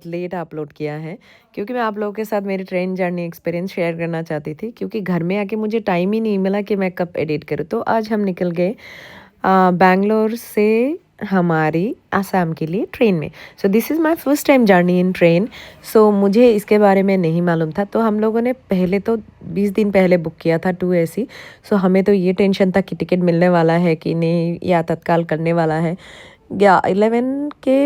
Late upload किया है क्योंकि मैं आप लोगों के साथ मेरी ट्रेन जर्नी एक्सपीरियंस शेयर करना चाहती थी क्योंकि घर में आके मुझे टाइम ही नहीं मिला कि मैं कब एडिट करूँ। तो आज हम निकल गए बैंगलोर से हमारी आसाम के लिए ट्रेन में। So this is my first time journey in train. So मुझे इसके बारे में नहीं मालूम था, तो हम लोगों ने पहले तो 20 दिन पहले बुक किया था 2 AC। सो हमें तो ये टेंशन था कि टिकट मिलने वाला है कि नहीं या तत्काल करने वाला है। या 11 के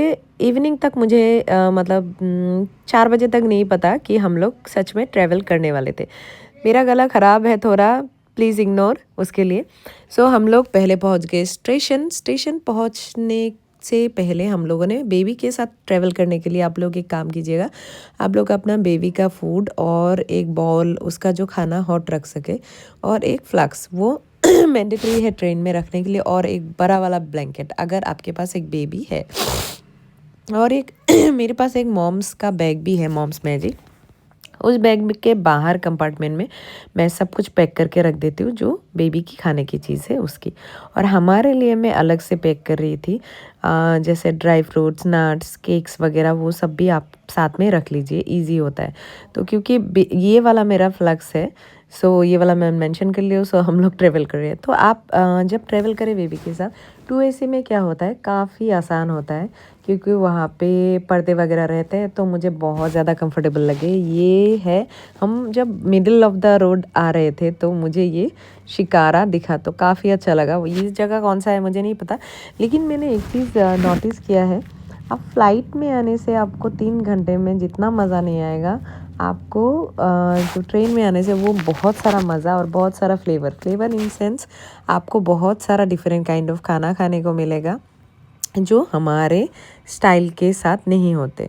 इवनिंग तक मुझे 4 बजे तक नहीं पता कि हम लोग सच में ट्रैवल करने वाले थे। मेरा गला ख़राब है थोड़ा, प्लीज़ इग्नोर उसके लिए। सो हम लोग पहले पहुंच गए स्टेशन पहुंचने से पहले हम लोगों ने बेबी के साथ ट्रैवल करने के लिए आप लोग एक काम कीजिएगा, आप लोग अपना बेबी का फूड और एक बॉल उसका जो खाना हॉट रख सके और एक फ्लास्क वो मैंडेटरी है ट्रेन में रखने के लिए, और एक बड़ा वाला ब्लैंकेट अगर आपके पास एक बेबी है, और एक मेरे पास एक मॉम्स का बैग भी है, मॉम्स मैजिक। उस बैग के बाहर कंपार्टमेंट में मैं सब कुछ पैक करके रख देती हूँ जो बेबी की खाने की चीज़ है उसकी। और हमारे लिए मैं अलग से पैक कर रही थी जैसे ड्राई फ्रूट्स, नट्स, केक्स वगैरह, वो सब भी आप साथ में रख लीजिए, इजी होता है। तो क्योंकि ये वाला मेरा फ्लक्स है, सो ये वाला मैं मेंशन कर लिया। सो हम लोग ट्रेवल कर रहे हैं, तो आप जब ट्रेवल करें बेबी के साथ 2AC में क्या होता है, काफ़ी आसान होता है क्योंकि वहाँ पे पर्दे वगैरह रहते हैं, तो मुझे बहुत ज़्यादा कंफर्टेबल लगे। ये है, हम जब मिडिल ऑफ द रोड आ रहे थे तो मुझे ये शिकारा दिखा तो काफ़ी अच्छा लगा। ये जगह कौन सा है मुझे नहीं पता, लेकिन मैंने एक चीज़ नोटिस किया है, आप फ्लाइट में आने से आपको 3 घंटे में जितना मज़ा नहीं आएगा, आपको जो ट्रेन में आने से वो बहुत सारा मज़ा और बहुत सारा फ्लेवर इन सेंस आपको बहुत सारा डिफरेंट काइंड ऑफ खाना खाने को मिलेगा जो हमारे स्टाइल के साथ नहीं होते।